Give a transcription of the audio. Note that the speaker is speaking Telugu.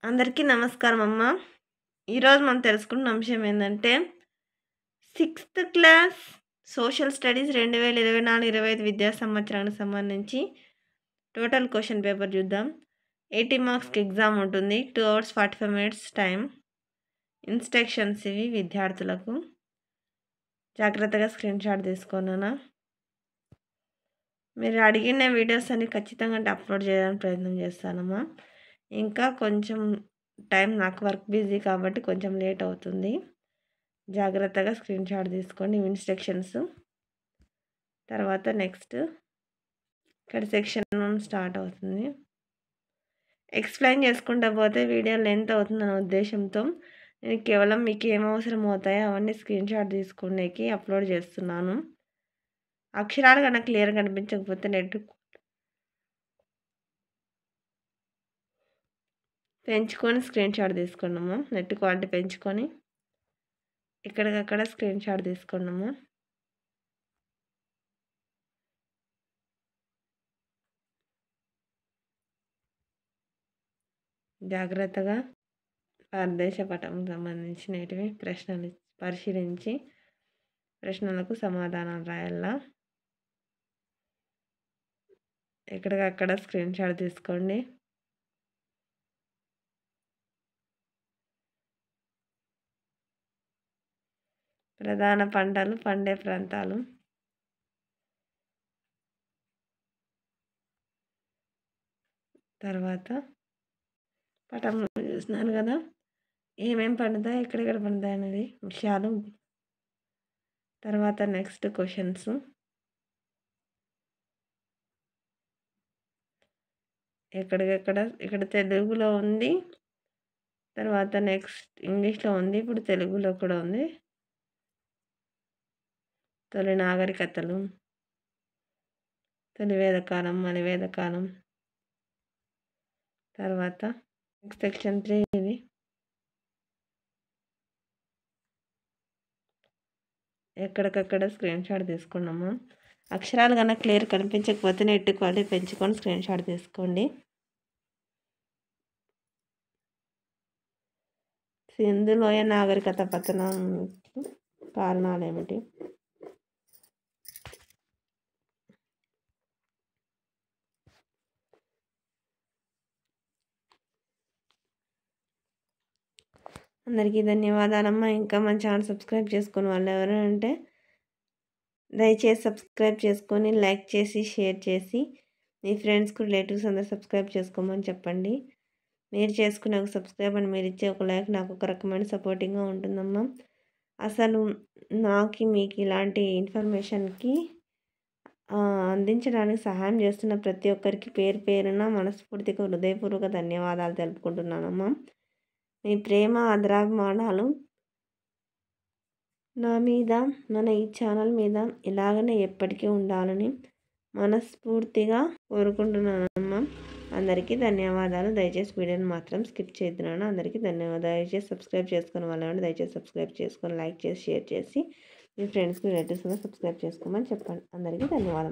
అందరికీ నమస్కారం అమ్మ. ఈరోజు మనం తెలుసుకున్న అంశం ఏంటంటే 6th క్లాస్ సోషల్ స్టడీస్ 2024-25 విద్యా సంవత్సరానికి సంబంధించి టోటల్ క్వశ్చన్ పేపర్ చూద్దాం. 80 మార్క్స్కి ఎగ్జామ్ ఉంటుంది. 2 hours 45 minutes టైం. ఇన్స్ట్రక్షన్స్ ఇవి విద్యార్థులకు. జాగ్రత్తగా స్క్రీన్ షాట్ తీసుకున్నానా. మీరు అడిగిన వీడియోస్ అన్ని ఖచ్చితంగా అప్లోడ్ చేయడానికి ప్రయత్నం చేస్తానమ్మా. ఇంకా కొంచెం టైం నాకు వర్క్ బిజీ కాబట్టి కొంచెం లేట్ అవుతుంది. జాగ్రత్తగా స్క్రీన్ షాట్ తీసుకోండి ఇన్స్ట్రక్షన్స్. తర్వాత నెక్స్ట్ ఇక్కడ సెక్షన్ 1 స్టార్ట్ అవుతుంది. ఎక్స్ప్లెయిన్ చేసుకుంటా పోతే వీడియో లెంత్ అవుతుందన్న ఉద్దేశంతో నేను కేవలం మీకు ఏం అవసరం అవుతాయో అవన్నీ స్క్రీన్ షాట్ తీసుకునేకి అప్లోడ్ చేస్తున్నాను. అక్షరాలు కనుక క్లియర్ కనిపించకపోతే నెట్ పెంచుకొని స్క్రీన్ షాట్ తీసుకున్నాము. నెట్ క్వాలిటీ పెంచుకొని ఎక్కడికక్కడ స్క్రీన్ షాట్ తీసుకున్నాము. జాగ్రత్తగా భారతదేశ పటం సంబంధించినవి ప్రశ్నలు పరిశీలించి ప్రశ్నలకు సమాధానాలు రాయాలా. ఎక్కడికక్కడ స్క్రీన్ షాట్ తీసుకోండి. ప్రధాన పంటలు పండే ప్రాంతాలు. తర్వాత పటం చూస్తున్నారు కదా, ఏమేమి పండుతాయి, ఎక్కడెక్కడ పండుతాయి అనేది విషయాలు. తర్వాత నెక్స్ట్ క్వశ్చన్స్. ఇక్కడ తెలుగులో ఉంది, తర్వాత నెక్స్ట్ ఇంగ్లీష్లో ఉంది, ఇప్పుడు తెలుగులో కూడా ఉంది. తొలి నాగరికతలు, తొలి వేదకాలం, మలి వేదకాలం. తర్వాత నెక్స్ట్ సెక్షన్ 3 ఇది. ఎక్కడికక్కడ స్క్రీన్ షాట్ తీసుకున్నాము. అక్షరాలు కన్నా క్లియర్ కనిపించకపోతే నెట్ క్వాలిటీ పెంచుకొని స్క్రీన్ షాట్ తీసుకోండి. సింధు లోయ నాగరికత పతనం కారణాలు ఏమిటి? అందరికీ ధన్యవాదాలమ్మా. ఇంకా మన ఛానల్ సబ్స్క్రైబ్ చేసుకుని వాళ్ళు ఎవరంటే దయచేసి సబ్స్క్రైబ్ చేసుకొని లైక్ చేసి షేర్ చేసి మీ ఫ్రెండ్స్కి రిలేటివ్స్ అందరూ సబ్స్క్రైబ్ చేసుకోమని చెప్పండి. మీరు చేసుకునే ఒక సబ్స్క్రైబ్ అని మీరు ఇచ్చే ఒక లైక్ నాకు ఒక రకమైన సపోర్టింగ్గా ఉంటుందమ్మా. అసలు నాకు మీకు ఇలాంటి ఇన్ఫర్మేషన్కి అందించడానికి సహాయం చేస్తున్న ప్రతి ఒక్కరికి పేరు పేరున మనస్ఫూర్తిగా హృదయపూర్వక ధన్యవాదాలు తెలుపుకుంటున్నానమ్మా. మీ ప్రేమ ఆదరాభిమానాలు నా మీద, మన ఈ ఛానల్ మీద ఇలాగనే ఎప్పటికీ ఉండాలని మనస్ఫూర్తిగా కోరుకుంటున్నానమ్మా. అందరికీ ధన్యవాదాలు. దయచేసి వీడియోని మాత్రం స్కిప్ చేస్తున్నాను. అందరికీ ధన్యవాదాలు. దయచేసి సబ్స్క్రైబ్ చేసుకుని వాళ్ళు దయచేసి సబ్స్క్రైబ్ చేసుకొని లైక్ చేసి షేర్ చేసి మీ ఫ్రెండ్స్కి రిలేటివ్స్గా సబ్స్క్రైబ్ చేసుకోమని చెప్పండి. అందరికీ ధన్యవాదాలు.